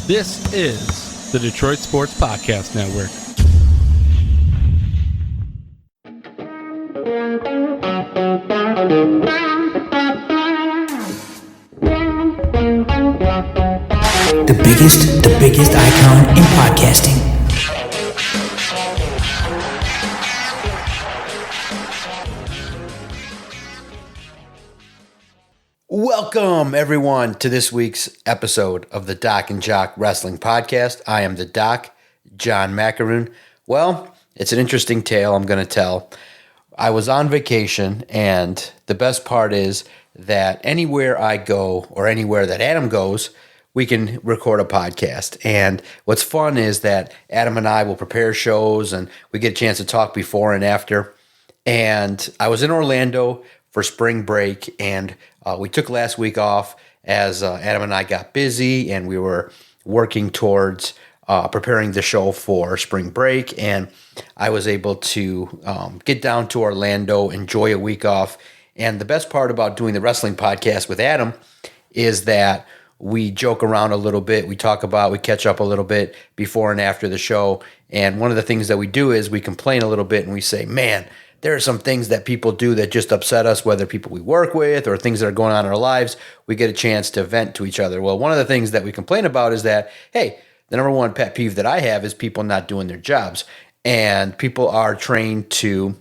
This is the Detroit Sports Podcast Network. The biggest icon in podcasting. Welcome, everyone, to this week's episode of the DocNJock Wrestling Podcast. I am the Doc, John Macaroon. Well, it's an interesting tale I'm going to tell. I was on vacation, and the best part is that anywhere I go or anywhere that Adam goes, we can record a podcast. And what's fun is that Adam and I will prepare shows, and we get a chance to talk before and after. And I was in Orlando for spring break, and we took last week off as Adam and I got busy, and we were working towards preparing the show for spring break. And I was able to get down to Orlando, enjoy a week off. And the best part about doing the wrestling podcast with Adam is that we joke around a little bit. We catch up a little bit before and after the show. And one of the things that we do is we complain a little bit, and we say, man, there are some things that people do that just upset us, whether people we work with or things that are going on in our lives. We get a chance to vent to each other. Well, one of the things that we complain about is that, hey, the number one pet peeve that I have is people not doing their jobs. And people are trained to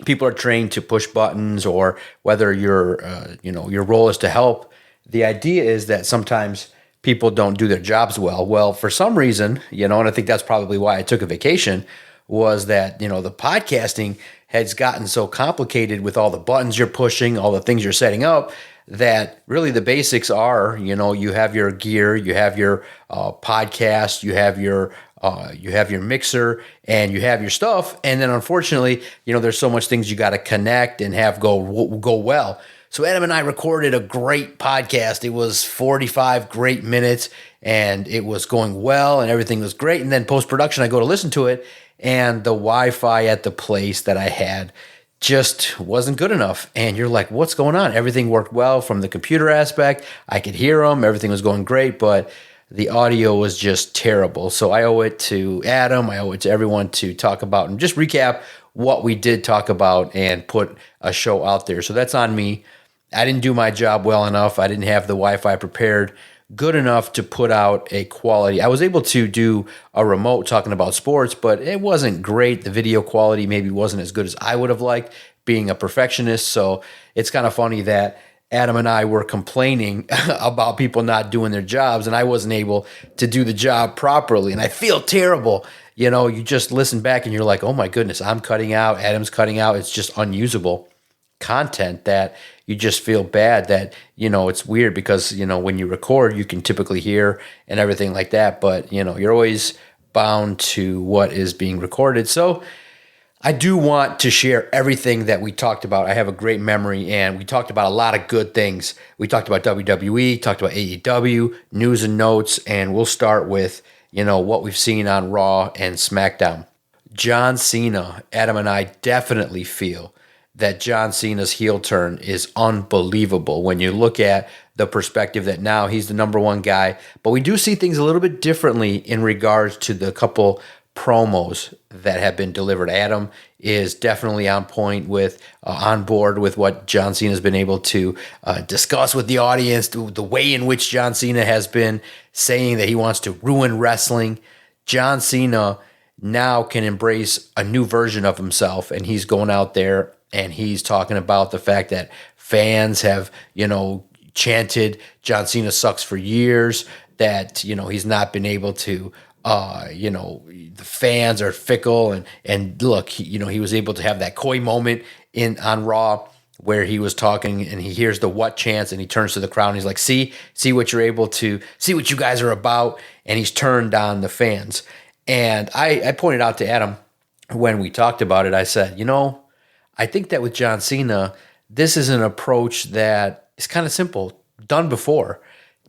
push buttons, or whether your role is to help. The idea is that sometimes people don't do their jobs well. Well, for some reason, and I think that's probably why I took a vacation, was that, the podcasting has gotten so complicated with all the buttons you're pushing, all the things you're setting up, that really the basics are, you have your gear, you have your podcast, you have your mixer, and you have your stuff. And then unfortunately, there's so much things you got to connect and have go well. So Adam and I recorded a great podcast. It was 45 great minutes, and it was going well, and everything was great. And then post-production, I go to listen to it, and the Wi-Fi at the place that I had just wasn't good enough. And you're like, what's going on? Everything worked well from the computer aspect. I could hear them. Everything was going great, but the audio was just terrible. So I owe it to Adam. I owe it to everyone to talk about and just recap what we did talk about and put a show out there. So that's on me. I didn't do my job well enough. I didn't have the Wi-Fi prepared good enough to put out a quality. I was able to do a remote talking about sports, but it wasn't great. The video quality maybe wasn't as good as I would have liked, being a perfectionist. So it's kind of funny that Adam and I were complaining about people not doing their jobs, and I wasn't able to do the job properly. And I feel terrible. You just listen back and you're like, oh my goodness, I'm cutting out, Adam's cutting out. It's just unusable content that you just feel bad that, it's weird because, when you record, you can typically hear and everything like that, but, you're always bound to what is being recorded. So I do want to share everything that we talked about. I have a great memory, and we talked about a lot of good things. We talked about WWE, talked about AEW, news and notes, and we'll start with, what we've seen on Raw and SmackDown. John Cena, Adam and I definitely feel that John Cena's heel turn is unbelievable when you look at the perspective that now he's the number one guy. But we do see things a little bit differently in regards to the couple promos that have been delivered. Adam is definitely on point with, on board with what John Cena has been able to discuss with the audience, the way in which John Cena has been saying that he wants to ruin wrestling. John Cena now can embrace a new version of himself, and he's going out there and he's talking about the fact that fans have, chanted John Cena sucks for years, that, he's not been able to, the fans are fickle. And look, he was able to have that coy moment on Raw where he was talking and he hears the what chants and he turns to the crowd and he's like, see what you're able to, see what you guys are about. And he's turned on the fans. And I pointed out to Adam when we talked about it, I said, I think that with John Cena, this is an approach that is kind of simple, done before.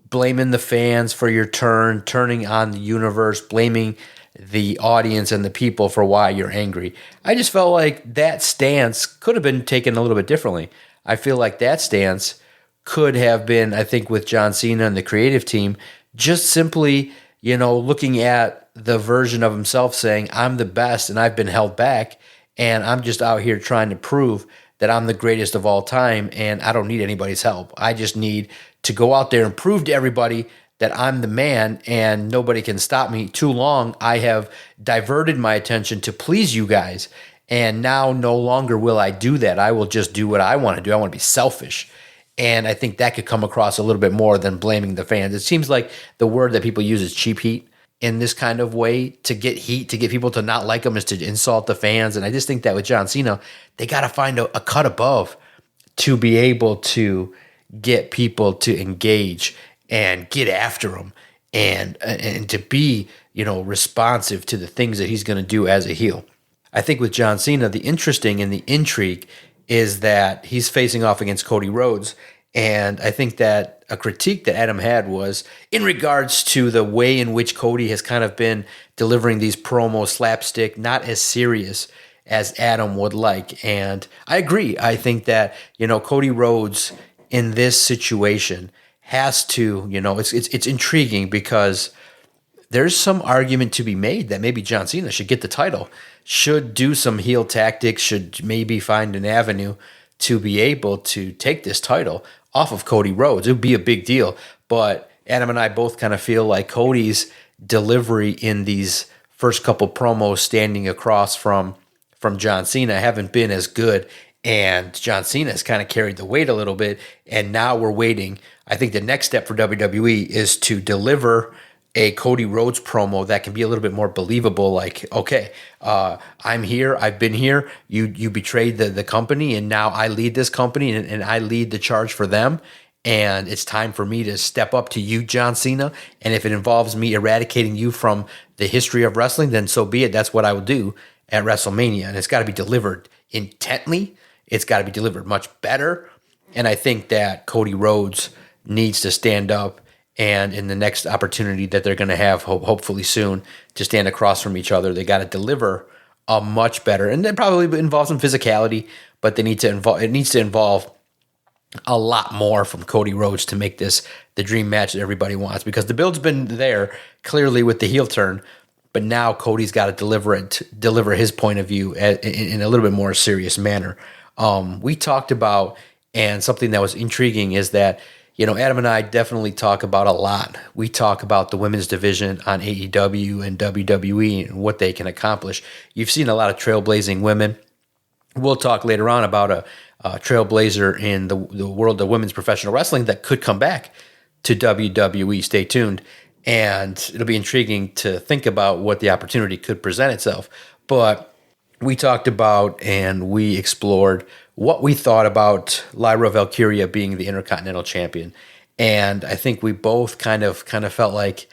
Blaming the fans for your turn, turning on the universe, blaming the audience and the people for why you're angry. I just felt like that stance could have been taken a little bit differently. I feel like that stance could have been, I think, with John Cena and the creative team, just simply looking at the version of himself saying, I'm the best and I've been held back and I'm just out here trying to prove that I'm the greatest of all time and I don't need anybody's help. I just need to go out there and prove to everybody that I'm the man and nobody can stop me. Too long, I have diverted my attention to please you guys. And now no longer will I do that. I will just do what I want to do. I want to be selfish. And I think that could come across a little bit more than blaming the fans. It seems like the word that people use is cheap heat in this kind of way. To get heat, to get people to not like them is to insult the fans. And I just think that with John Cena, they got to find a cut above to be able to get people to engage and get after him and to be, responsive to the things that he's going to do as a heel. I think with John Cena, the interesting and the intrigue is that he's facing off against Cody Rhodes. And I think that a critique that Adam had was in regards to the way in which Cody has kind of been delivering these promo slapstick, not as serious as Adam would like. And I agree. I think that, Cody Rhodes in this situation has to, it's intriguing because there's some argument to be made that maybe John Cena should get the title, should do some heel tactics, should maybe find an avenue to be able to take this title off of Cody Rhodes. It would be a big deal. But Adam and I both kind of feel like Cody's delivery in these first couple promos standing across from John Cena haven't been as good. And John Cena has kind of carried the weight a little bit. And now we're waiting. I think the next step for WWE is to deliver a Cody Rhodes promo that can be a little bit more believable. Like, okay, I'm here. I've been here. You betrayed the company, and now I lead this company, and I lead the charge for them. And it's time for me to step up to you, John Cena. And if it involves me eradicating you from the history of wrestling, then so be it. That's what I will do at WrestleMania. And it's got to be delivered intently. It's got to be delivered much better. And I think that Cody Rhodes needs to stand up and in the next opportunity that they're going to have, hopefully soon, to stand across from each other, they got to deliver a much better, and that probably involves some physicality, but they need to involve. It needs to involve a lot more from Cody Rhodes to make this the dream match that everybody wants. Because the build's been there clearly with the heel turn, but now Cody's got to deliver his point of view in a little bit more serious manner. We talked about, and something that was intriguing is that, Adam and I definitely talk about a lot. We talk about the women's division on AEW and WWE and what they can accomplish. You've seen a lot of trailblazing women. We'll talk later on about a trailblazer in the world of women's professional wrestling that could come back to WWE. Stay tuned. And it'll be intriguing to think about what the opportunity could present itself. But we talked about and we explored what we thought about Lyra Valkyria being the Intercontinental Champion. And I think we both kind of felt like,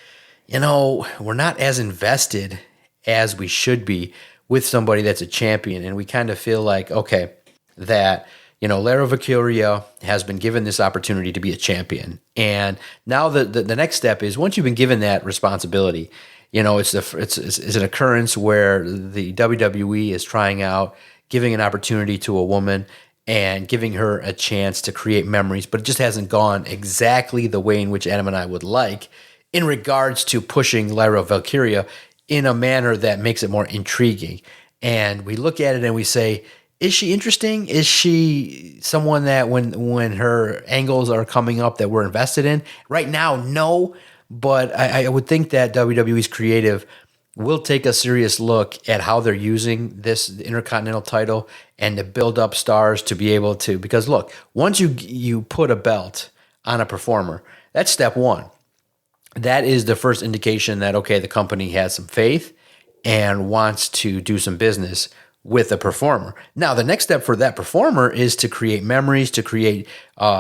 we're not as invested as we should be with somebody that's a champion. And we kind of feel like, okay, that, Lyra Valkyria has been given this opportunity to be a champion. And now the next step is, once you've been given that responsibility, it's an occurrence where the WWE is trying out, giving an opportunity to a woman and giving her a chance to create memories, but it just hasn't gone exactly the way in which Adam and I would like in regards to pushing Lyra Valkyria in a manner that makes it more intriguing. And we look at it and we say, is she interesting? Is she someone that when her angles are coming up that we're invested in? Right now, no. But I would think that WWE's creative will take a serious look at how they're using this Intercontinental title and to build up stars to be able to, because look, once you put a belt on a performer, that's step one. That is the first indication that, okay, the company has some faith and wants to do some business with a performer. Now, the next step for that performer is to create memories, to create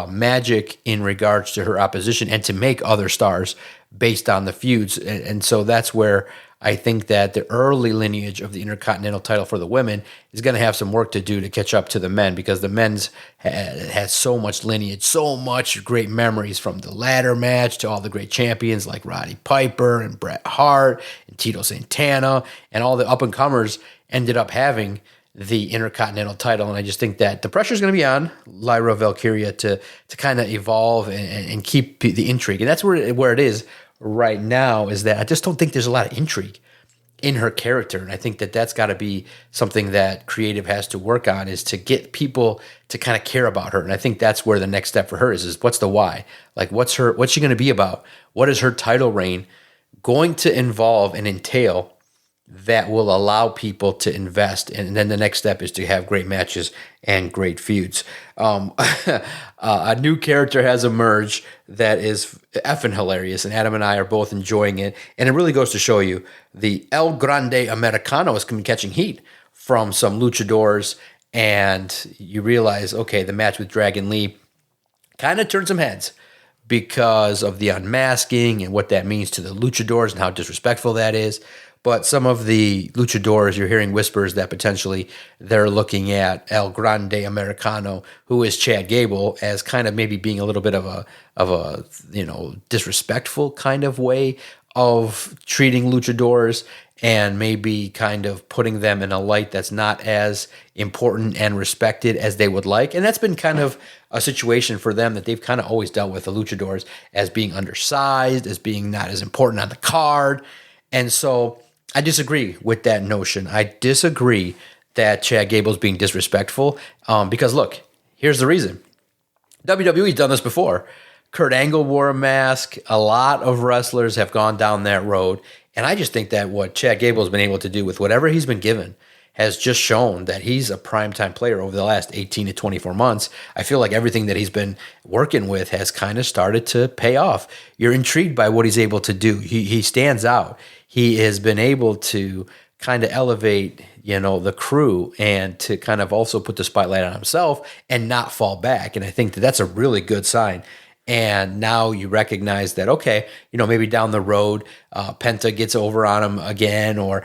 magic in regards to her opposition, and to make other stars based on the feuds. And so that's where I think that the early lineage of the Intercontinental title for the women is going to have some work to do to catch up to the men, because the men's has so much lineage, so much great memories, from the ladder match to all the great champions like Roddy Piper and Bret Hart and Tito Santana, and all the up-and-comers ended up having the Intercontinental title. And I just think that the pressure is going to be on Lyra Valkyria to kind of evolve and keep the intrigue. And that's where it is right now is that I just don't think there's a lot of intrigue in her character. And I think that that's got to be something that creative has to work on, is to get people to kind of care about her. And I think that's where the next step for her is what's the why? Like, what's she going to be about? What is her title reign going to involve and entail that will allow people to invest? And then the next step is to have great matches and great feuds. A new character has emerged that is effing hilarious, and Adam and I are both enjoying it. And it really goes to show you the El Grande Americano is catching heat from some luchadors, and you realize, okay, the match with Dragon Lee kind of turned some heads because of the unmasking and what that means to the luchadors and how disrespectful that is. But some of the luchadors, you're hearing whispers that potentially they're looking at El Grande Americano, who is Chad Gable, as kind of maybe being a little bit of a disrespectful kind of way of treating luchadors, and maybe kind of putting them in a light that's not as important and respected as they would like. And that's been kind of a situation for them that they've kind of always dealt with the luchadors as being undersized, as being not as important on the card. And so I disagree with that notion. I disagree that Chad Gable's being disrespectful, because look, here's the reason. WWE's done this before. Kurt Angle wore a mask. A lot of wrestlers have gone down that road. And I just think that what Chad Gable's been able to do with whatever he's been given has just shown that he's a primetime player over the last 18 to 24 months. I feel like everything that he's been working with has kind of started to pay off. You're intrigued by what he's able to do. He stands out. He has been able to kind of elevate, the crew, and to kind of also put the spotlight on himself and not fall back. And I think that that's a really good sign. And now you recognize that, okay, maybe down the road, Penta gets over on him again, or,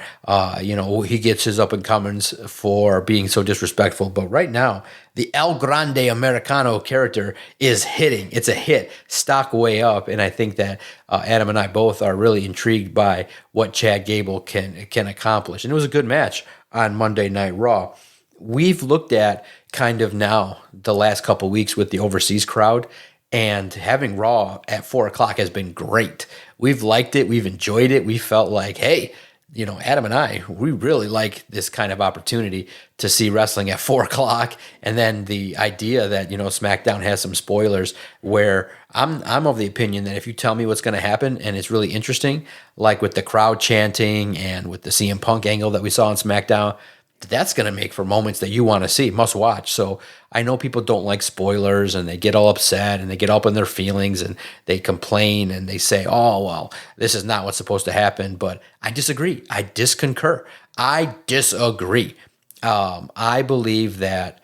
he gets his up and comings for being so disrespectful. But right now, the El Grande Americano character is hitting. It's a hit, stock way up. And I think that Adam and I both are really intrigued by what Chad Gable can accomplish. And it was a good match on Monday Night Raw. We've looked at kind of now the last couple weeks with the overseas crowd, and having Raw at 4:00 has been great. We've liked it. We've enjoyed it. We felt like, hey, Adam and I, we really like this kind of opportunity to see wrestling at 4:00. And then the idea that, SmackDown has some spoilers, where I'm of the opinion that if you tell me what's going to happen and it's really interesting, like with the crowd chanting and with the CM Punk angle that we saw on SmackDown, that's going to make for moments that you want to see, must watch. So I know people don't like spoilers, and they get all upset and they get up in their feelings and they complain and they say, oh, well, this is not what's supposed to happen. But I disagree. I disconcur. I disagree. I believe that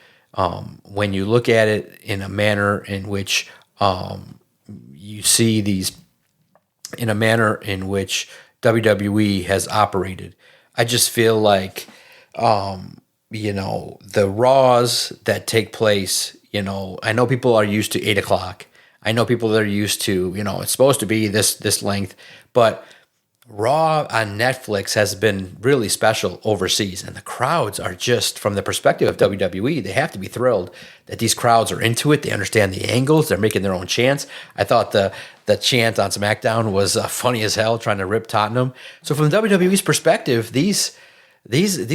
when you look at it in a manner in which you see these, in a manner in which WWE has operated, I just feel like the Raws that take place, I know people are used to 8:00. I know people that are used to, it's supposed to be this length, but Raw on Netflix has been really special overseas. And the crowds are just, from the perspective of WWE, they have to be thrilled that these crowds are into it. They understand the angles. They're making their own chants. I thought the chant on SmackDown was funny as hell, trying to rip Tottenham. So from WWE's perspective, these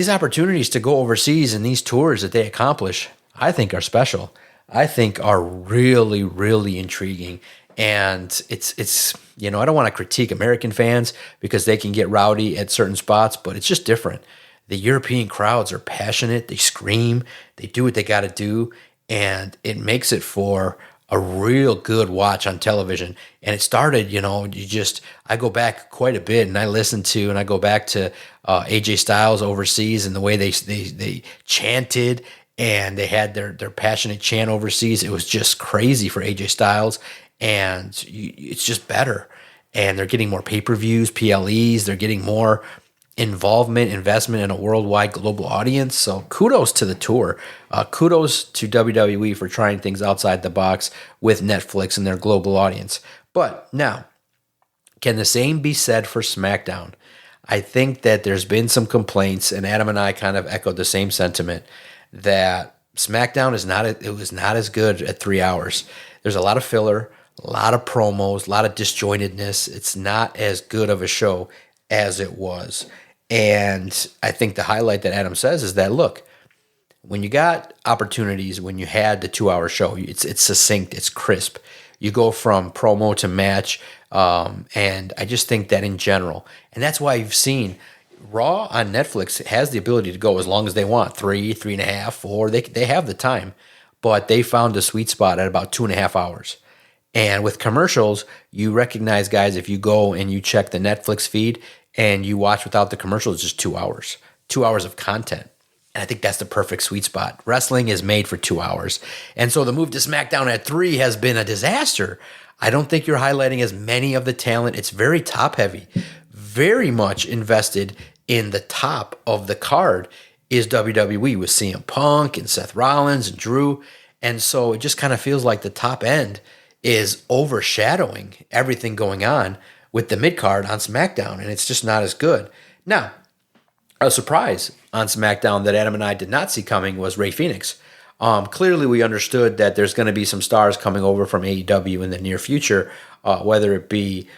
opportunities to go overseas and these tours that they accomplish, I think are special. I think are really, really intriguing. And it's I don't want to critique American fans because they can get rowdy at certain spots, but it's just different. The European crowds are passionate. They scream. They do what they got to do. And it makes it for a real good watch on television. And it started, I go back quite a bit, and I listen to, and I go back to AJ Styles overseas and the way they chanted, and they had their passionate chant overseas. It was just crazy for AJ Styles, and it's just better. And they're getting more pay-per-views, PLEs. They're getting more investment in a worldwide global audience. So kudos to the tour. Kudos to WWE for trying things outside the box with Netflix and their global audience. But now, can the same be said for SmackDown? I think that there's been some complaints, and Adam and I kind of echoed the same sentiment, that SmackDown was not as good at 3 hours. There's a lot of filler, A lot of promos, a lot of disjointedness. It's not as good of a show as it was. And I think the highlight that Adam says is that, look, when you got opportunities, when you had the 2-hour show, it's succinct, it's crisp. You go from promo to match, and I just think that in general, and that's why you've seen Raw on Netflix has the ability to go as long as they want, 3.5, 4. They have the time, but they found a sweet spot at about 2.5 hours. And with commercials, you recognize, guys, if you go and you check the Netflix feed and you watch without the commercials, it's just 2 hours, 2 hours of content. And I think that's the perfect sweet spot. Wrestling is made for 2 hours. And so the move to SmackDown at 3 has been a disaster. I don't think you're highlighting as many of the talent. It's very top heavy, very much invested in the top of the card is WWE with CM Punk and Seth Rollins and Drew. And so it just kind of feels like the top end is overshadowing everything going on with the mid card on SmackDown. And it's just not as good. Now, a surprise on SmackDown that Adam and I did not see coming was Rey Fenix. Clearly, we understood that there's going to be some stars coming over from AEW in the near future, whether it be,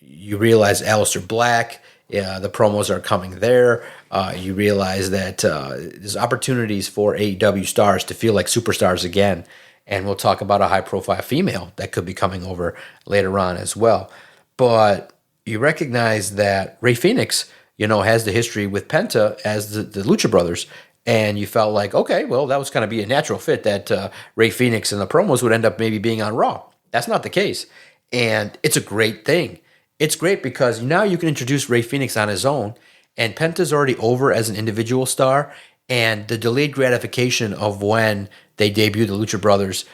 you realize Aleister Black, the promos are coming there. You realize that there's opportunities for AEW stars to feel like superstars again. And we'll talk about a high-profile female that could be coming over later on as well. But you recognize that Rey Fenix, has the history with Penta as the Lucha Brothers. And you felt like, okay, well, that was going to be a natural fit that Rey Fenix and the promos would end up maybe being on Raw. That's not the case. And it's a great thing. It's great because now you can introduce Rey Fenix on his own. And Penta's already over as an individual star. And the delayed gratification of when they debut the Lucha Brothers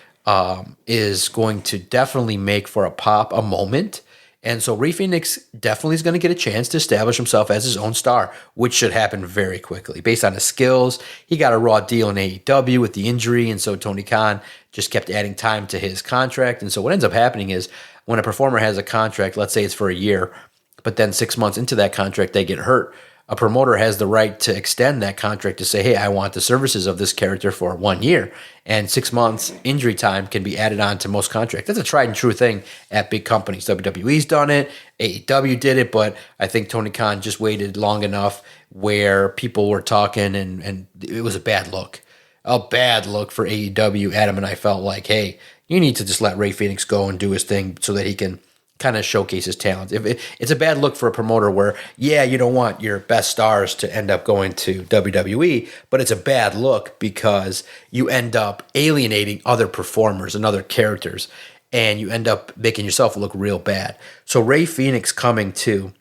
is going to definitely make for a pop, a moment. And so Rey Fenix definitely is going to get a chance to establish himself as his own star, which should happen very quickly. Based on his skills, he got a raw deal in AEW with the injury, and so Tony Khan just kept adding time to his contract. And so what ends up happening is when a performer has a contract, let's say it's for a year, but then 6 months into that contract, they get hurt. A promoter has the right to extend that contract to say, hey, I want the services of this character for 1 year. And 6 months injury time can be added on to most contracts. That's a tried and true thing at big companies. WWE's done it. AEW did it. But I think Tony Khan just waited long enough where people were talking and it was a bad look. A bad look for AEW. Adam and I felt like, hey, you need to just let Rey Fenix go and do his thing so that he can kind of showcase his talent. It's a bad look for a promoter where, yeah, you don't want your best stars to end up going to WWE, but it's a bad look because you end up alienating other performers and other characters, and you end up making yourself look real bad. So Rey Fenix coming to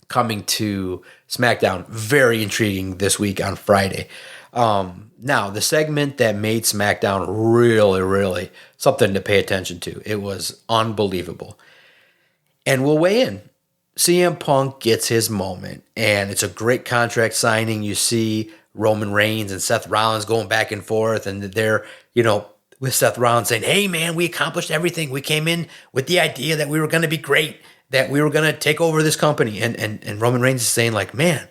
SmackDown, very intriguing this week on Friday. Now, the segment that made SmackDown really, really something to pay attention to, it was unbelievable. And we'll weigh in. CM Punk gets his moment, and it's a great contract signing. You see Roman Reigns and Seth Rollins going back and forth, and they're, with Seth Rollins saying, hey, man, we accomplished everything. We came in with the idea that we were going to be great, that we were going to take over this company. And Roman Reigns is saying, like, man,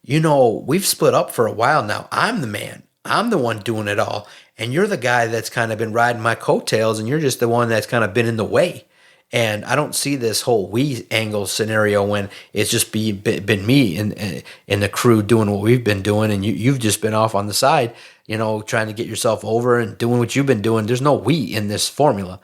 we've split up for a while now. I'm the man. I'm the one doing it all. And you're the guy that's kind of been riding my coattails, and you're just the one that's kind of been in the way. And I don't see this whole we angle scenario when it's just been me and the crew doing what we've been doing, and you've just been off on the side, trying to get yourself over and doing what you've been doing. There's no we in this formula.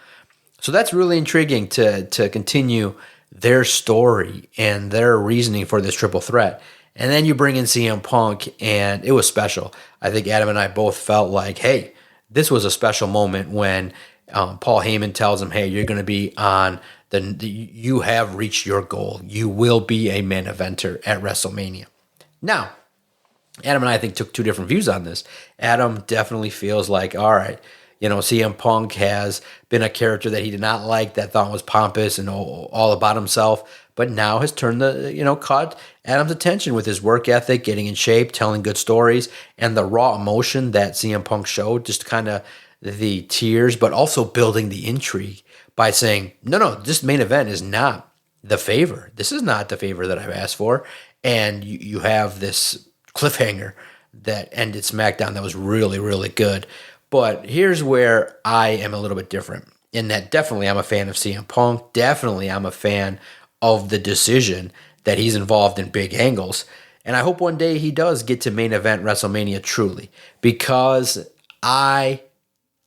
So that's really intriguing to continue their story and their reasoning for this triple threat. And then you bring in CM Punk, and it was special. I think Adam and I both felt like, hey, this was a special moment when Paul Heyman tells him, hey, you're going to be on you have reached your goal. You will be a main eventer at WrestleMania. Now, Adam and I think took two different views on this. Adam definitely feels like, all right, CM Punk has been a character that he did not like, that thought was pompous and all about himself, but now has turned caught Adam's attention with his work ethic, getting in shape, telling good stories, and the raw emotion that CM Punk showed, just kind of the tears, but also building the intrigue by saying, no, this main event is not the favor. This is not the favor that I've asked for. And you have this cliffhanger that ended SmackDown that was really, really good. But here's where I am a little bit different. in that definitely I'm a fan of CM Punk. Definitely I'm a fan of the decision that he's involved in big angles. And I hope one day he does get to main event WrestleMania truly, because I,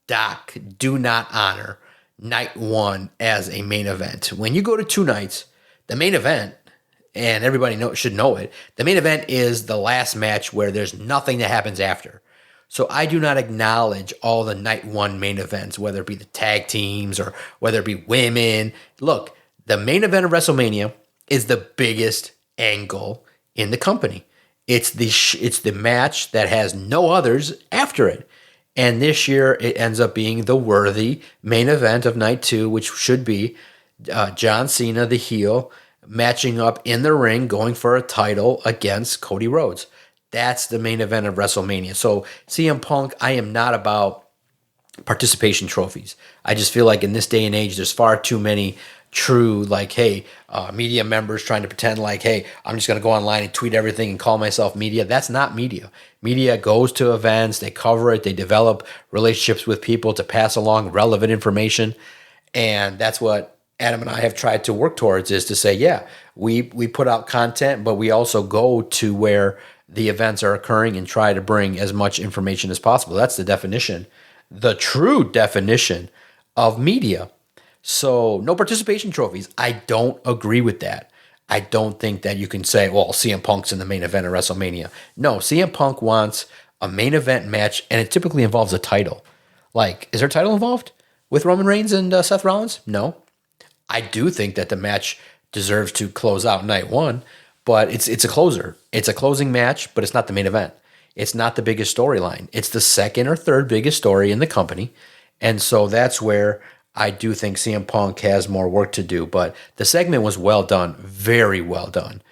Doc, do not honor night one as a main event. When you go to 2 nights, the main event, and everybody should know it, the main event is the last match where there's nothing that happens after. So I do not acknowledge all the night one main events, whether it be the tag teams or whether it be women. Look, the main event of WrestleMania is the biggest angle in the company. It's the match that has no others after it. And this year it ends up being the worthy main event of night 2, which should be John Cena, the heel, matching up in the ring, going for a title against Cody Rhodes. That's the main event of WrestleMania. So CM Punk, I am not about participation trophies. I just feel like in this day and age, there's far too many true, like, hey, media members trying to pretend like, hey, I'm just going to go online and tweet everything and call myself media. That's not media. Media goes to events, they cover it, they develop relationships with people to pass along relevant information. And that's what Adam and I have tried to work towards, is to say, yeah, we put out content, but we also go to where the events are occurring and try to bring as much information as possible. That's the definition, the true definition of media. So no participation trophies. I don't agree with that. I don't think that you can say, well, CM Punk's in the main event of WrestleMania. No, CM Punk wants a main event match, and it typically involves a title. Like, is there a title involved with Roman Reigns and Seth Rollins? No. I do think that the match deserves to close out night 1, but it's a closer. It's a closing match, but it's not the main event. It's not the biggest storyline. It's the second or third biggest story in the company. And so that's where I do think CM Punk has more work to do. But the segment was well done, very well done.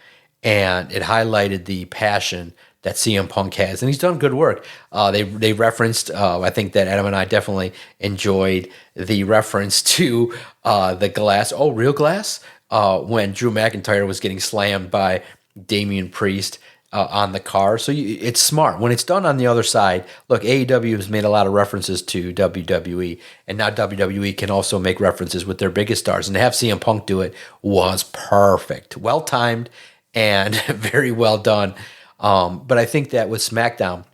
And it highlighted the passion that CM Punk has. And he's done good work. They referenced, I think that Adam and I definitely enjoyed the reference to the glass. Oh, real glass? When Drew McIntyre was getting slammed by Damian Priest on the car. So it's smart. When it's done on the other side, look, AEW has made a lot of references to WWE, and now WWE can also make references with their biggest stars. And to have CM Punk do it was perfect. Well-timed and very well done. But I think that with SmackDown,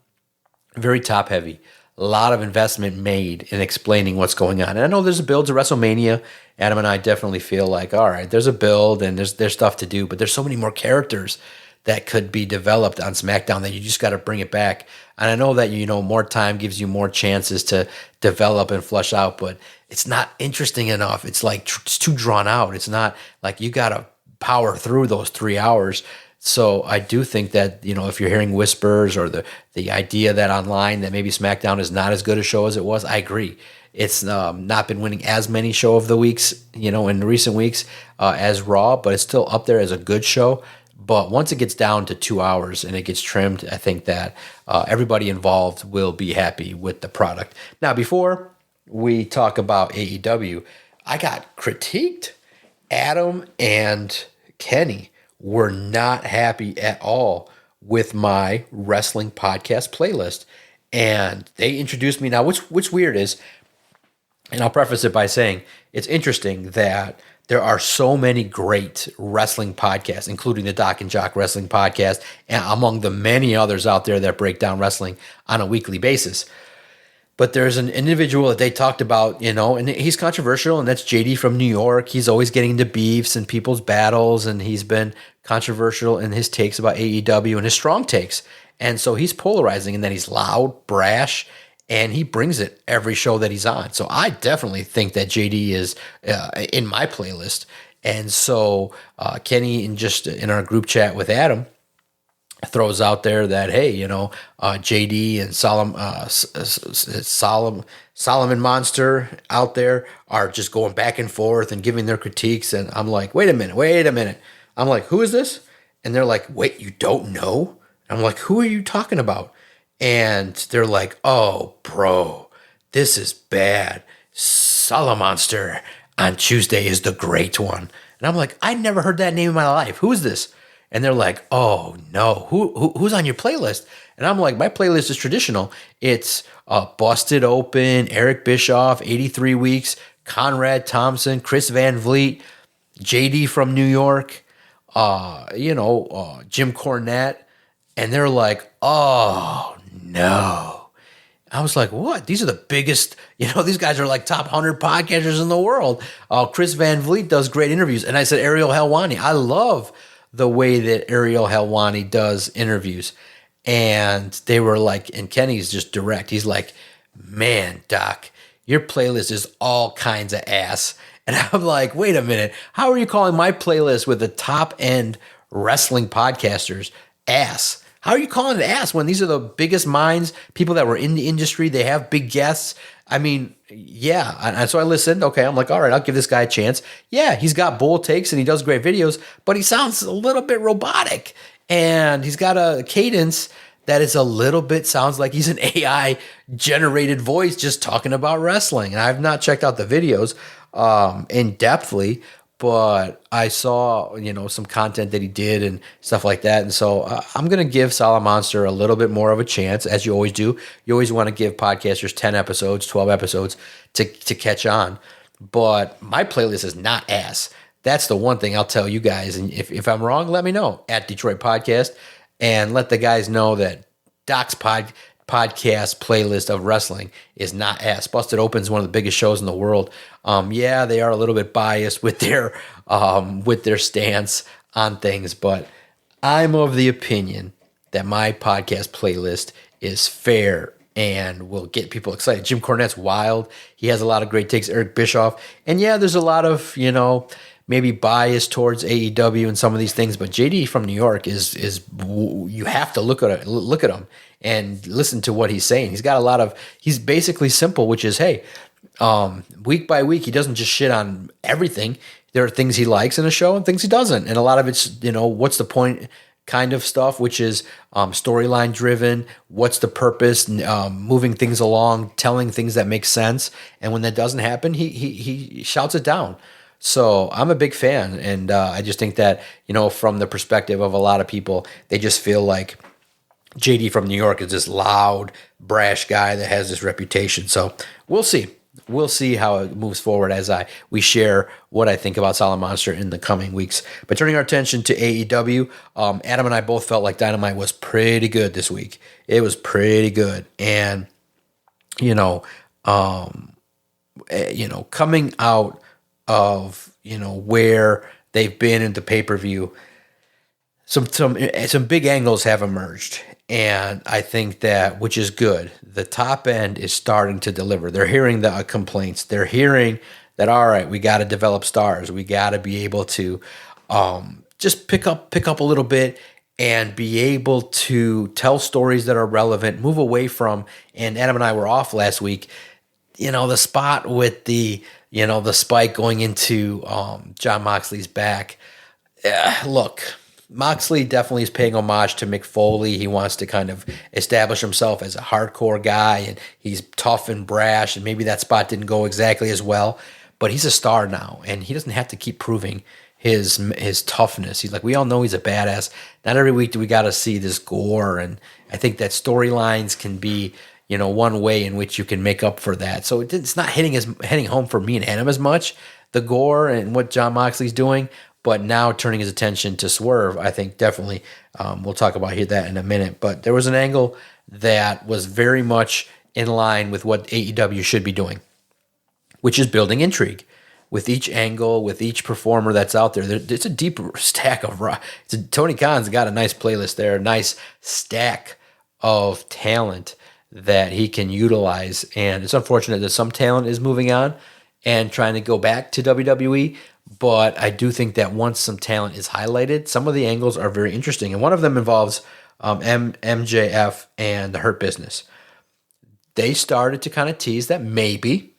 very top-heavy, a lot of investment made in explaining what's going on. And I know there's a build to WrestleMania. Adam and I definitely feel like, all right, there's a build and there's stuff to do, but there's so many more characters that could be developed on SmackDown that you just got to bring it back. And I know that, more time gives you more chances to develop and flush out, but it's not interesting enough. It's like it's too drawn out. It's not like you got to power through those 3 hours. So I do think that, if you're hearing whispers or the idea that online that maybe SmackDown is not as good a show as it was, I agree. It's not been winning as many show of the weeks, in recent weeks as Raw, but it's still up there as a good show. But once it gets down to 2 hours and it gets trimmed, I think that everybody involved will be happy with the product. Now, before we talk about AEW, I got critiqued. Adam and Kenny were not happy at all with my wrestling podcast playlist. And they introduced me. Now, what's weird is, and I'll preface it by saying, it's interesting that there are so many great wrestling podcasts, including the DocNJock Wrestling Podcast, and among the many others out there that break down wrestling on a weekly basis. But there's an individual that they talked about, and he's controversial, and that's JD from New York. He's always getting into beefs and people's battles, and he's been controversial in his takes about AEW and his strong takes. And so he's polarizing, and then he's loud, brash, and he brings it every show that he's on. So I definitely think that JD is in my playlist. And so Kenny, in our group chat with Adam, throws out there that, hey, JD and Solomon Monster out there are just going back and forth and giving their critiques. And I'm like, wait a minute. I'm like, who is this? And they're like, wait, you don't know? I'm like, who are you talking about? And they're like, oh, bro, this is bad. Monster on Tuesday is the great one. And I'm like, I never heard that name in my life. Who is this? And they're like, oh, no, who's on your playlist? And I'm like, my playlist is traditional. It's Busted Open, Eric Bischoff, 83 Weeks, Conrad Thompson, Chris Van Vliet, JD from New York, Jim Cornette, and they're like, oh no. I was like, what? These are the biggest, these guys are like top 100 podcasters in the world. Chris Van Vliet does great interviews. And I said, Ariel Helwani. I love the way that Ariel Helwani does interviews. And they were like, and Kenny's just direct. He's like, man, Doc, your playlist is all kinds of ass. And I'm like, wait a minute. How are you calling my playlist with the top end wrestling podcasters ass? How are you calling it ass when these are the biggest minds, people that were in the industry? They have big guests. I mean, yeah. And so I listened. Okay, I'm like, all right, I'll give this guy a chance. Yeah, he's got bold takes and he does great videos, but he sounds a little bit robotic. And he's got a cadence that is a little bit, sounds like he's an AI generated voice just talking about wrestling. And I've not checked out the videos in depthly, but I saw, some content that he did and stuff like that. And so I'm going to give Solid Monster a little bit more of a chance, as you always do. You always want to give podcasters 10 episodes, 12 episodes to catch on. But my playlist is not ass. That's the one thing I'll tell you guys. And if I'm wrong, let me know at Detroit Podcast and let the guys know that Doc's podcast playlist of wrestling is not ass. Busted Open is one of the biggest shows in the world. Yeah, they are a little bit biased with their stance on things, but I'm of the opinion that my podcast playlist is fair and will get people excited. Jim Cornette's wild. He has a lot of great takes. Eric Bischoff. And yeah, there's a lot of, maybe bias towards AEW and some of these things, but JD from New York is you have to look at him and listen to what he's saying. He's got he's basically simple, which is, hey, week by week, he doesn't just shit on everything. There are things he likes in a show and things he doesn't. And a lot of it's, what's the point kind of stuff, which is storyline driven. What's the purpose? Moving things along, telling things that make sense. And when that doesn't happen, he shouts it down. So I'm a big fan. And I just think that, from the perspective of a lot of people, they just feel like JD from New York is this loud, brash guy that has this reputation. So we'll see. We'll see how it moves forward as we share what I think about Solid Monster in the coming weeks. But turning our attention to AEW, Adam and I both felt like Dynamite was pretty good this week. It was pretty good. And, coming out of, where they've been into pay-per-view, some big angles have emerged. And I think that, which is good, the top end is starting to deliver. They're hearing the complaints. They're hearing that, all right, we got to develop stars. We got to be able to just pick up a little bit and be able to tell stories that are relevant, move away from, and Adam and I were off last week, the spot with the spike going into Jon Moxley's back. Look, Moxley definitely is paying homage to Mick Foley. He wants to kind of establish himself as a hardcore guy, and he's tough and brash, and maybe that spot didn't go exactly as well, but he's a star now, and he doesn't have to keep proving his toughness. He's like, we all know he's a badass. Not every week do we got to see this gore, and I think that storylines can be, one way in which you can make up for that. So it's not hitting home for me and Adam as much, the gore and what Jon Moxley's doing. But now turning his attention to Swerve, I think definitely we'll talk about that in a minute. But there was an angle that was very much in line with what AEW should be doing, which is building intrigue. With each angle, with each performer that's out there, it's a deep stack of Tony Khan's got a nice playlist there, a nice stack of talent that he can utilize. And it's unfortunate that some talent is moving on and trying to go back to WWE. But I do think that once some talent is highlighted, some of the angles are very interesting. And one of them involves MJF and the Hurt Business. They started to kind of tease that maybe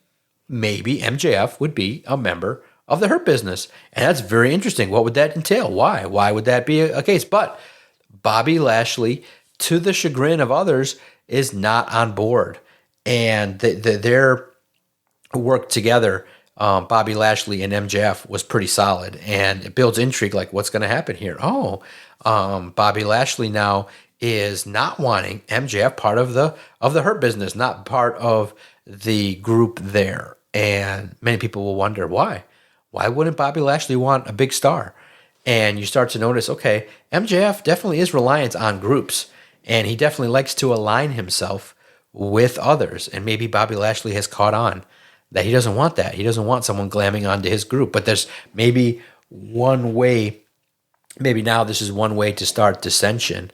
MJF would be a member of the Hurt Business. And that's very interesting. What would that entail? Why? Why would that be a case? But Bobby Lashley, to the chagrin of others, is not on board. And their work together, Bobby Lashley and MJF, was pretty solid, and it builds intrigue. Like, what's going to happen here? Bobby Lashley now is not wanting MJF part of the Hurt Business, not part of the group there. And many people will wonder why. Why wouldn't Bobby Lashley want a big star? And you start to notice, okay, MJF definitely is reliant on groups, and he definitely likes to align himself with others. And maybe Bobby Lashley has caught on that he doesn't want that. He doesn't want someone glamming onto his group. But there's maybe one way, maybe now this is one way to start dissension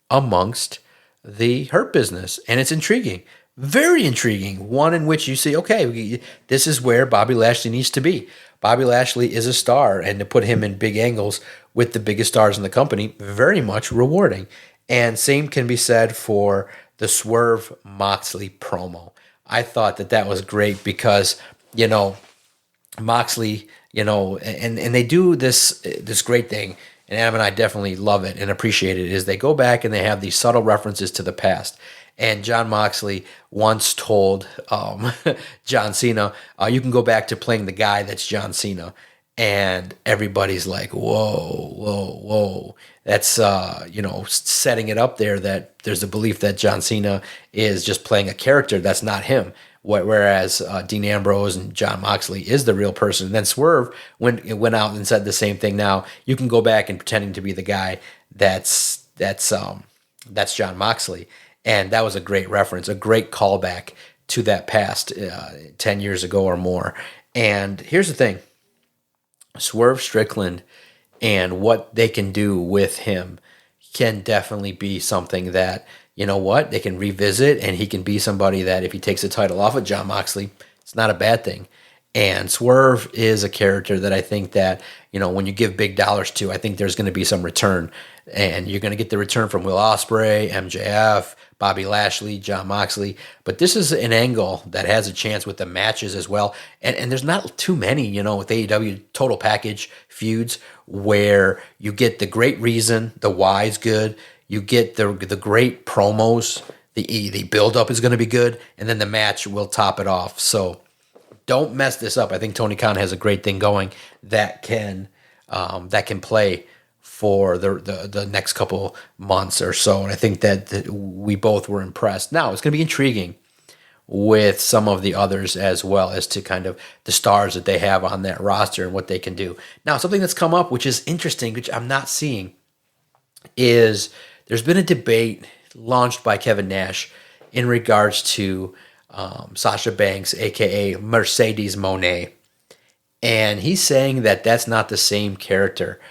amongst the Hurt Business. And it's intriguing, very intriguing. One in which you see, okay, this is where Bobby Lashley needs to be. Bobby Lashley is a star, and to put him in big angles with the biggest stars in the company, very much rewarding. And same can be said for the Swerve Moxley promo. I thought that was great because, Moxley, and they do this great thing, and Adam and I definitely love it and appreciate it, is they go back and they have these subtle references to the past. And John Moxley once told John Cena, you can go back to playing the guy that's John Cena. And everybody's like, whoa. That's, setting it up there that there's a belief that John Cena is just playing a character that's not him. Whereas Dean Ambrose and John Moxley is the real person. And then Swerve went out and said the same thing. Now you can go back and pretending to be the guy that's John Moxley. And that was a great reference, a great callback to that past 10 years ago or more. And here's the thing. Swerve Strickland and what they can do with him can definitely be something that, they can revisit, and he can be somebody that if he takes the title off of John Moxley, it's not a bad thing. And Swerve is a character that I think that, when you give big dollars to, I think there's going to be some return. And you're going to get the return from Will Ospreay, MJF, Bobby Lashley, John Moxley. But this is an angle that has a chance with the matches as well. And there's not too many, with AEW total package feuds where you get the great reason, the why is good, you get the great promos, the build-up is going to be good, and then the match will top it off. So don't mess this up. I think Tony Khan has a great thing going that can play for the next couple months or so. And I think that we both were impressed. Now, it's going to be intriguing with some of the others as well as to kind of the stars that they have on that roster and what they can do. Now, something that's come up, which is interesting, which I'm not seeing, is there's been a debate launched by Kevin Nash in regards to Sasha Banks, a.k.a. Mercedes Moné. And he's saying that that's not the same character.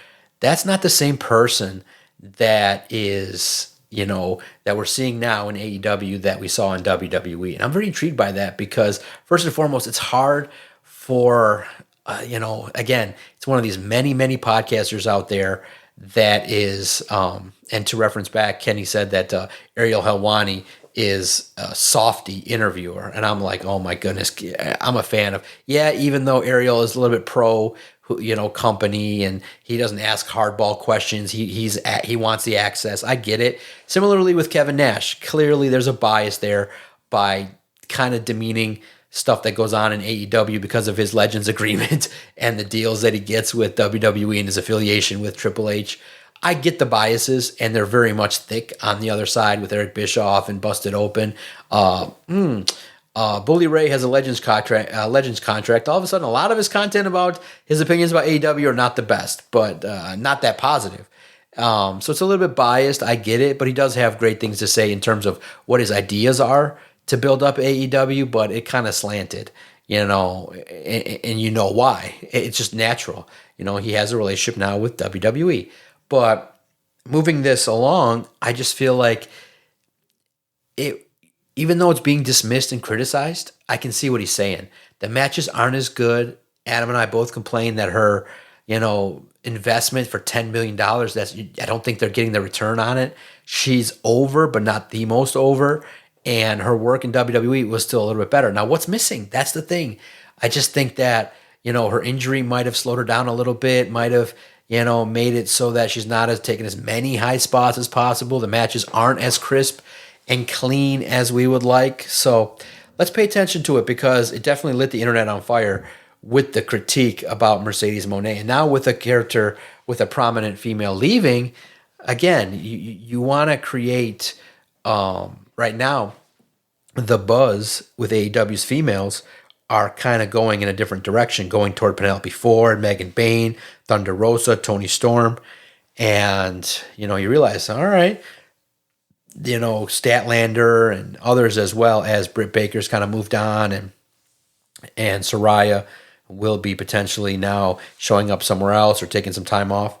That's not the same person that is, that we're seeing now in AEW that we saw in WWE. And I'm very intrigued by that because, first and foremost, it's hard for, again, it's one of these many, many podcasters out there that is, and to reference back, Kenny said that Ariel Helwani is a softy interviewer. And I'm like, oh my goodness, I'm a fan of, even though Ariel is a little bit pro, company, and he doesn't ask hardball questions. He wants the access. I get it. Similarly with Kevin Nash, clearly there's a bias there by kind of demeaning stuff that goes on in AEW because of his Legends agreement and the deals that he gets with WWE and his affiliation with Triple H. I get the biases, and they're very much thick on the other side with Eric Bischoff and Busted Open. Bully Ray has a Legends contract. All of a sudden, a lot of his content about his opinions about AEW are not the best, but not that positive. So it's a little bit biased. I get it, but he does have great things to say in terms of what his ideas are to build up AEW, but it kind of slanted, and why. It's just natural. He has a relationship now with WWE. But moving this along, I just feel like even though it's being dismissed and criticized, I can see what he's saying. The matches aren't as good. Adam and I both complain that her, investment for $10 million, I don't think they're getting the return on it. She's over, but not the most over. And her work in WWE was still a little bit better. Now, what's missing? That's the thing. I just think that, her injury might have slowed her down a little bit, might have, made it so that she's not taking as many high spots as possible. The matches aren't as crisp and clean as we would like. So let's pay attention to it because it definitely lit the internet on fire with the critique about Mercedes Moné. And now with a character with a prominent female leaving, again, you want to create, right now, the buzz with AEW's females are kind of going in a different direction, going toward Penelope Ford, Megan Bayne, Thunder Rosa, Toni Storm. And, you realize, all right, Statlander and others as well as Britt Baker's kind of moved on, and Saraya will be potentially now showing up somewhere else or taking some time off.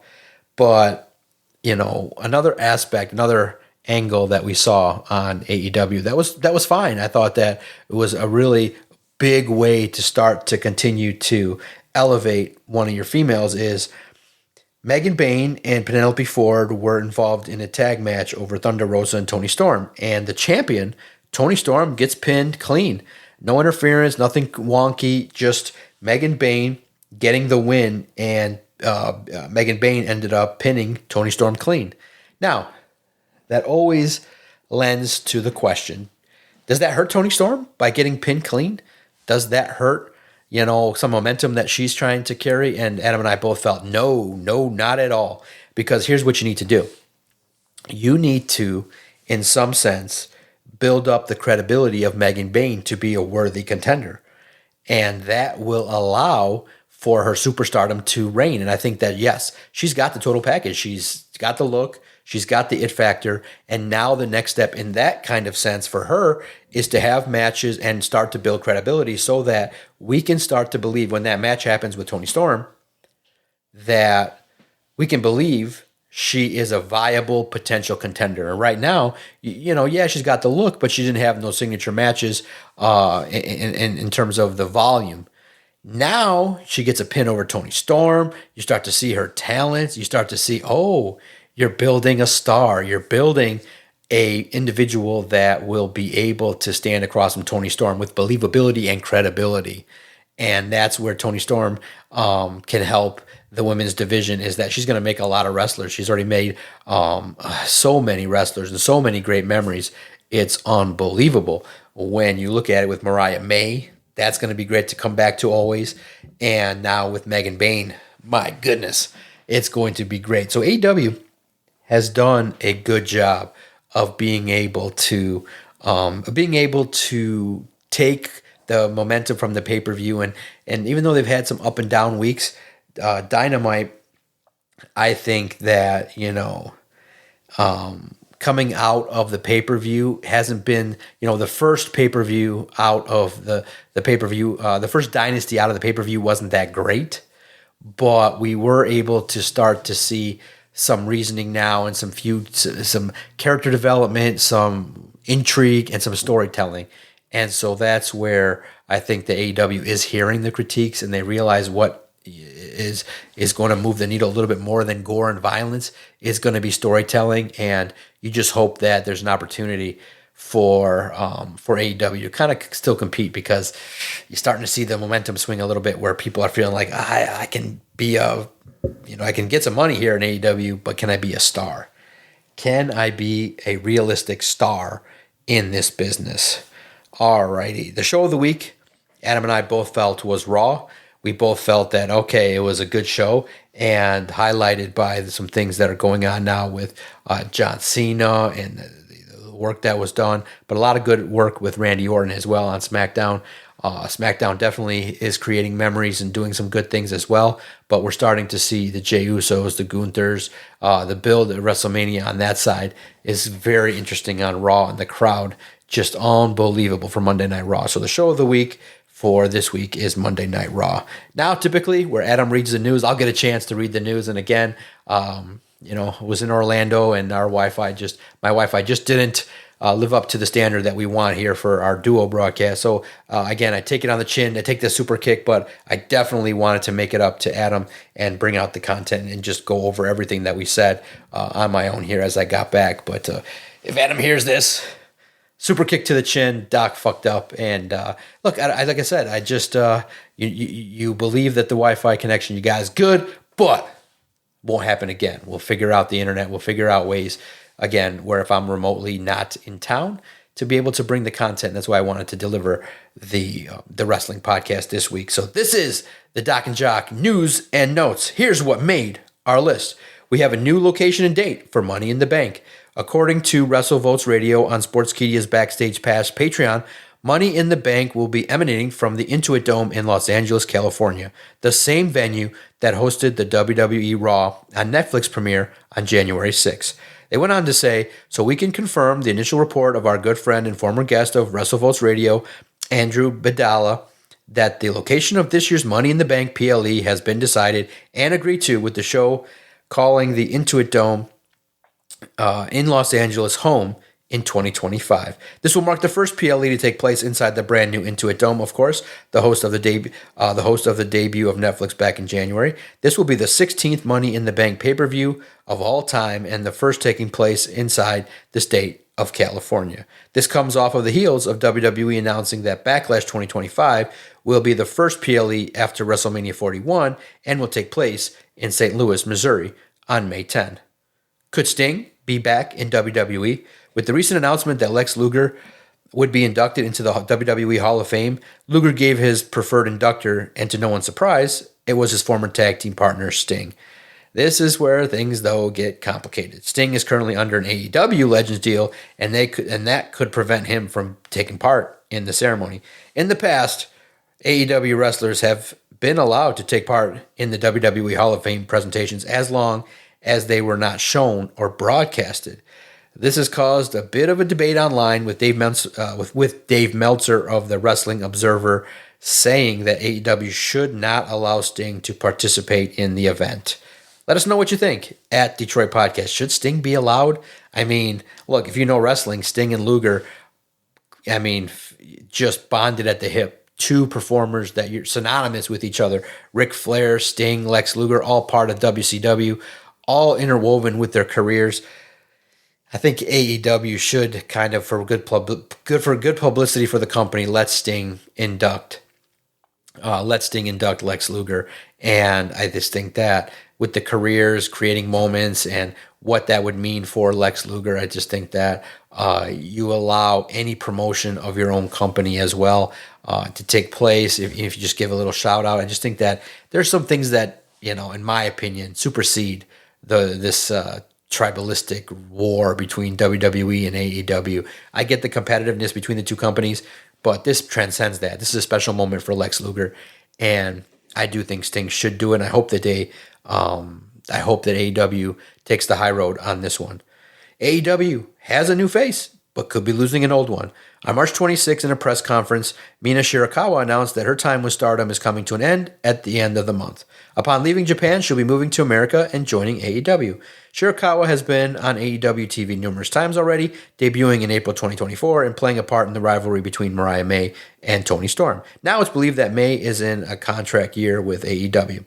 But, another aspect, another angle that we saw on AEW, that was fine. I thought that it was a really big way to start to continue to elevate one of your females is Megan Bayne and Penelope Ford were involved in a tag match over Thunder Rosa and Toni Storm. And the champion, Toni Storm, gets pinned clean. No interference, nothing wonky, just Megan Bayne getting the win, and Megan Bayne ended up pinning Toni Storm clean. Now, that always lends to the question, does that hurt Toni Storm by getting pinned clean? Does that hurt, some momentum that she's trying to carry? And Adam and I both felt, no, not at all. Because here's what you need to do. You need to, in some sense, build up the credibility of Megan Bayne to be a worthy contender. And that will allow for her superstardom to reign. And I think that, yes, she's got the total package. She's got the look. She's got the it factor. And now the next step in that kind of sense for her is to have matches and start to build credibility so that we can start to believe when that match happens with Toni Storm that we can believe she is a viable potential contender. And right now, she's got the look, but she didn't have no signature matches in terms of the volume. Now she gets a pin over Toni Storm. You start to see her talents. You start to see, you're building a star. You're building a individual that will be able to stand across from Toni Storm with believability and credibility. And that's where Toni Storm can help the women's division, is that she's going to make a lot of wrestlers. She's already made so many wrestlers and so many great memories. It's unbelievable. When you look at it with Mariah May, that's going to be great to come back to always. And now with Megan Bayne, my goodness, it's going to be great. So AEW has done a good job of being able to take the momentum from the pay-per-view, and even though they've had some up and down weeks, Dynamite, I think that coming out of the pay-per-view hasn't been, the first pay-per-view out of the pay-per-view, the first dynasty out of the pay-per-view wasn't that great, but we were able to start to see some reasoning now and some character development, some intrigue, and some storytelling. And so that's where I think the AEW is hearing the critiques, and they realize what is going to move the needle a little bit more than gore and violence is going to be storytelling. And you just hope that there's an opportunity for AEW to kind of still compete, because you're starting to see the momentum swing a little bit where people are feeling like I can be I can get some money here in AEW, but can I be a star? Can I be a realistic star in this business? Alrighty. The show of the week, Adam and I both felt was Raw. We both felt that, it was a good show, and highlighted by some things that are going on now with John Cena and the work that was done, but a lot of good work with Randy Orton as well on SmackDown. SmackDown definitely is creating memories and doing some good things as well, but we're starting to see the Jey Usos, the Gunthers, the build at WrestleMania on that side is very interesting on Raw, and the crowd just unbelievable for Monday Night Raw. So the show of the week for this week is Monday Night Raw. Now, typically, where Adam reads the news, I'll get a chance to read the news. And again, was in Orlando, and my Wi-Fi just didn't live up to the standard that we want here for our duo broadcast. So again, I take it on the chin. I take the super kick, but I definitely wanted to make it up to Adam and bring out the content and just go over everything that we said on my own here as I got back. But if Adam hears this, super kick to the chin, Doc fucked up. And look, like I said, I just, you believe that the Wi-Fi connection you got is good, but won't happen again. We'll figure out the internet. We'll figure out ways, again, where if I'm remotely not in town, to be able to bring the content. That's why I wanted to deliver the wrestling podcast this week. So this is the Doc and Jock news and notes. Here's what made our list. We have a new location and date for Money in the Bank. According to WrestleVotes Radio on Sportskedia's Backstage Pass Patreon, Money in the Bank will be emanating from the Intuit Dome in Los Angeles, California, the same venue that hosted the WWE Raw on Netflix premiere on January 6th. They went on to say, so we can confirm the initial report of our good friend and former guest of WrestleVotes Radio, Andrew Badala, that the location of this year's Money in the Bank PLE has been decided and agreed to, with the show calling the Intuit Dome in Los Angeles home in 2025. This will mark the first PLE to take place inside the brand new Intuit Dome, of course, the host of the debut of Netflix back in January. This will be the 16th Money in the Bank pay-per-view of all time and the first taking place inside the state of California. This comes off of the heels of WWE announcing that Backlash 2025 will be the first PLE after WrestleMania 41 and will take place in St. Louis, Missouri on May 10. Could Sting be back in WWE? With the recent announcement that Lex Luger would be inducted into the WWE Hall of Fame, Luger gave his preferred inductor, and to no one's surprise, it was his former tag team partner, Sting. This is where things, though, get complicated. Sting is currently under an AEW Legends deal, and that could prevent him from taking part in the ceremony. In the past, AEW wrestlers have been allowed to take part in the WWE Hall of Fame presentations as long as they were not shown or broadcasted. This has caused a bit of a debate online with Dave Meltzer of the Wrestling Observer saying that AEW should not allow Sting to participate in the event. Let us know what you think at Detroit Podcast. Should Sting be allowed? I mean, look, if you know wrestling, Sting and Luger, just bonded at the hip. Two performers that you're synonymous with each other. Ric Flair, Sting, Lex Luger, all part of WCW, all interwoven with their careers. I think AEW should kind of, for good publicity for the company, let Sting induct Lex Luger. And I just think that with the careers, creating moments, and what that would mean for Lex Luger, I just think that you allow any promotion of your own company as well to take place. If you just give a little shout out, I just think that there's some things that, in my opinion, supersede this tribalistic war between WWE and AEW. I get the competitiveness between the two companies, but this transcends that. This is a special moment for Lex Luger, and I do think Sting should do it. And I hope that AEW takes the high road on this one. AEW has a new face, but could be losing an old one. On March 26th, in a press conference, Mina Shirakawa announced that her time with Stardom is coming to an end at the end of the month. Upon leaving Japan, she'll be moving to America and joining AEW. Shirakawa has been on AEW TV numerous times already, debuting in April 2024 and playing a part in the rivalry between Mariah May and Toni Storm. Now it's believed that May is in a contract year with AEW.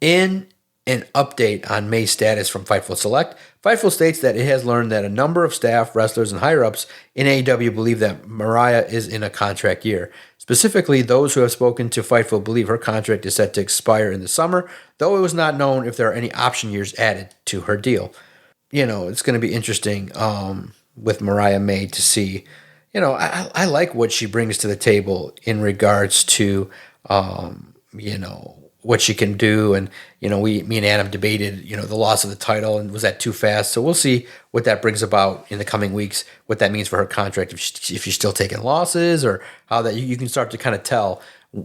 In an update on May's status from Fightful Select, Fightful states that it has learned that a number of staff, wrestlers, and higher-ups in AEW believe that Mariah is in a contract year. Specifically, those who have spoken to Fightful believe her contract is set to expire in the summer, though it was not known if there are any option years added to her deal. It's going to be interesting with Mariah May to see. I like what she brings to the table in regards to, what she can do. And, me and Adam debated, the loss of the title, and was that too fast? So we'll see what that brings about in the coming weeks, what that means for her contract, if she's still taking losses, or how that you can start to kind of tell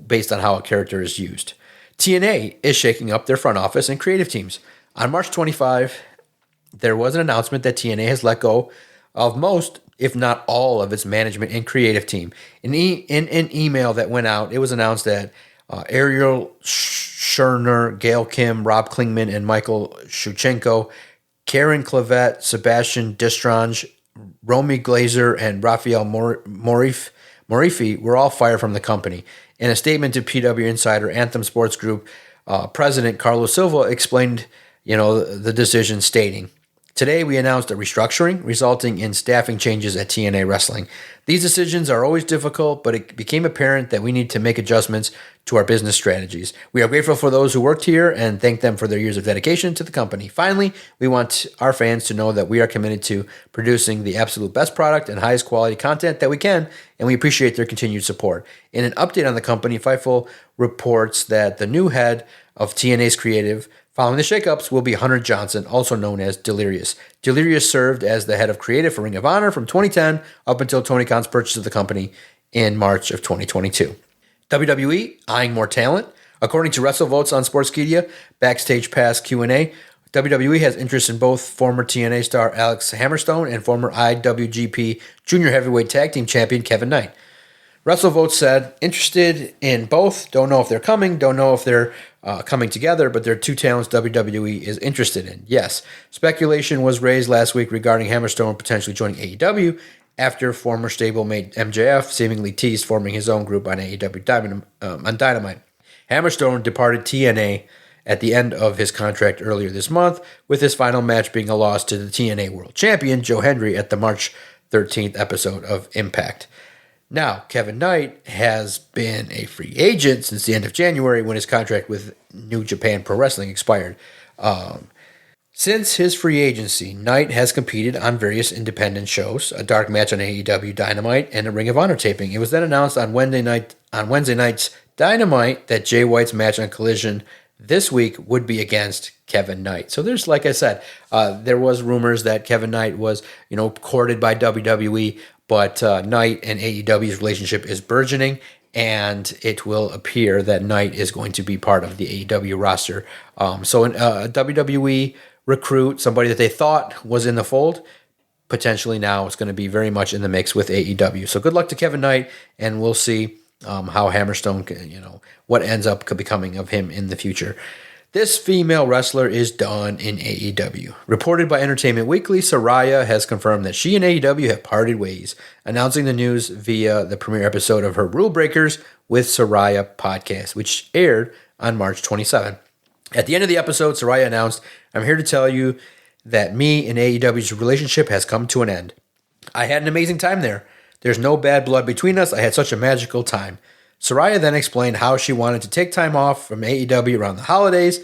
based on how a character is used. TNA is shaking up their front office and creative teams. On March 25, there was an announcement that TNA has let go of most, if not all, of its management and creative team. In an email that went out, it was announced that Ariel Scherner, Gail Kim, Rob Klingman, and Michael Shuchenko, Karen Clavette, Sebastian Destrange, Romy Glazer, and Rafael Morifi were all fired from the company. In a statement to PW Insider, Anthem Sports Group President Carlos Silva explained, the decision, stating, "Today we announced a restructuring resulting in staffing changes at TNA Wrestling. These decisions are always difficult, but it became apparent that we need to make adjustments to our business strategies. We are grateful for those who worked here and thank them for their years of dedication to the company. Finally, we want our fans to know that we are committed to producing the absolute best product and highest quality content that we can, and we appreciate their continued support." In an update on the company, Fightful reports that the new head of TNA's creative following the shakeups will be Hunter Johnson, also known as Delirious. Delirious served as the head of creative for Ring of Honor from 2010 up until Tony Khan's purchase of the company in March of 2022. WWE eyeing more talent. According to WrestleVotes on Sportskeeda, Backstage Pass Q&A, WWE has interest in both former TNA star Alex Hammerstone and former IWGP Junior Heavyweight Tag Team Champion Kevin Knight. WrestleVotes said, interested in both, don't know if they're coming, don't know if they're coming together, but they're two talents WWE is interested in. Yes, speculation was raised last week regarding Hammerstone potentially joining AEW after former stablemate MJF seemingly teased forming his own group on AEW on Dynamite. Hammerstone departed TNA at the end of his contract earlier this month, with his final match being a loss to the TNA World Champion, Joe Hendry, at the March 13th episode of Impact. Now, Kevin Knight has been a free agent since the end of January when his contract with New Japan Pro Wrestling expired. Since his free agency, Knight has competed on various independent shows, a dark match on AEW Dynamite, and a Ring of Honor taping. It was then announced on Wednesday night's Dynamite that Jay White's match on Collision this week would be against Kevin Knight. So there's, like I said, there was rumors that Kevin Knight was, courted by WWE, but Knight and AEW's relationship is burgeoning, and it will appear that Knight is going to be part of the AEW roster. So a WWE recruit, somebody that they thought was in the fold, potentially now it's going to be very much in the mix with AEW. So good luck to Kevin Knight, and we'll see how Hammerstone, what ends up becoming of him in the future. This female wrestler is done in AEW. Reported by Entertainment Weekly, Saraya has confirmed that she and AEW have parted ways, announcing the news via the premiere episode of her Rule Breakers with Saraya podcast, which aired on March 27. At the end of the episode, Saraya announced, "I'm here to tell you that me and AEW's relationship has come to an end. I had an amazing time there. There's no bad blood between us. I had such a magical time." Saraya then explained how she wanted to take time off from AEW around the holidays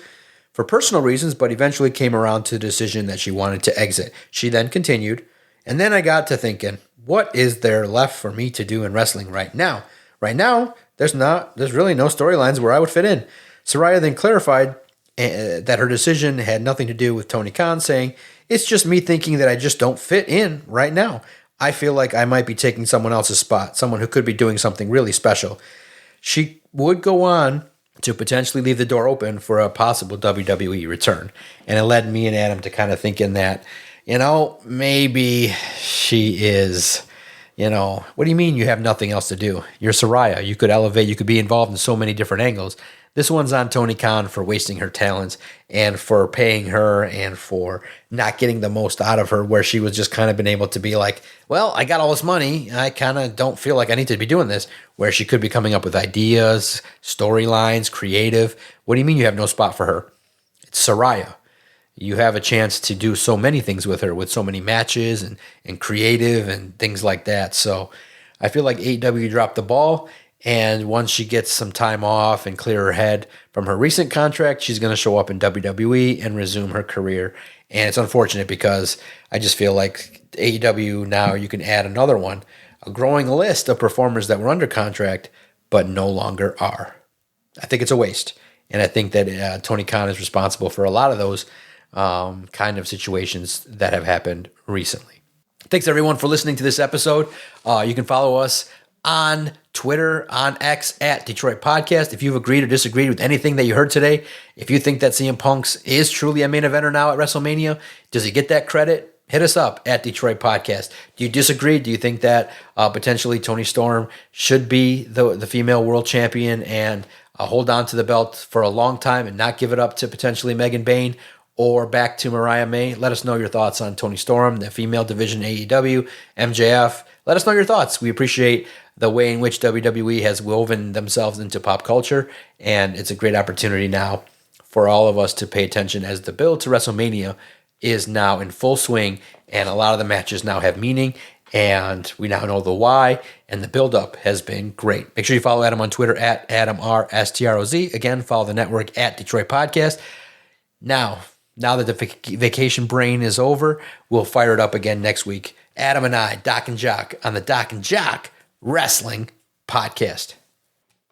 for personal reasons, but eventually came around to the decision that she wanted to exit. She then continued, "And then I got to thinking, what is there left for me to do in wrestling right now? Right now, there's really no storylines where I would fit in." Saraya then clarified that her decision had nothing to do with Tony Khan, saying, "It's just me thinking that I just don't fit in right now. I feel like I might be taking someone else's spot, someone who could be doing something really special." She would go on to potentially leave the door open for a possible WWE return. And it led me and Adam to kind of thinking that, maybe she is, what do you mean you have nothing else to do? You're Saraya. You could elevate. You could be involved in so many different angles. This one's on Tony Khan for wasting her talents and for paying her and for not getting the most out of her, where she was just kind of been able to be like, well, I got all this money. I kind of don't feel like I need to be doing this, where she could be coming up with ideas, storylines, creative. What do you mean you have no spot for her? It's Saraya. You have a chance to do so many things with her, with so many matches and creative and things like that. So I feel like AEW dropped the ball. And once she gets some time off and clear her head from her recent contract, she's going to show up in WWE and resume her career. And it's unfortunate because I just feel like AEW now, you can add another one, a growing list of performers that were under contract but no longer are. I think it's a waste. And I think that Tony Khan is responsible for a lot of those kind of situations that have happened recently. Thanks, everyone, for listening to this episode. You can follow us on Twitter, on X, at Detroit Podcast. If you've agreed or disagreed with anything that you heard today, if you think that CM Punk's is truly a main eventer now at WrestleMania, does he get that credit? Hit us up at Detroit Podcast. Do you disagree? Do you think that potentially Toni Storm should be the female world champion and hold on to the belt for a long time and not give it up to potentially Megan Bayne or back to Mariah May? Let us know your thoughts on Toni Storm, the female division AEW, MJF. Let us know your thoughts. We appreciate the way in which WWE has woven themselves into pop culture, and it's a great opportunity now for all of us to pay attention as the build to WrestleMania is now in full swing, and a lot of the matches now have meaning, and we now know the why, and the build-up has been great. Make sure you follow Adam on Twitter at AdamRSTROZ. Again, follow the network at Detroit Podcast. Now that the vacation brain is over, we'll fire it up again next week. Adam and I, Doc and Jock, on the Doc and Jock Wrestling Podcast.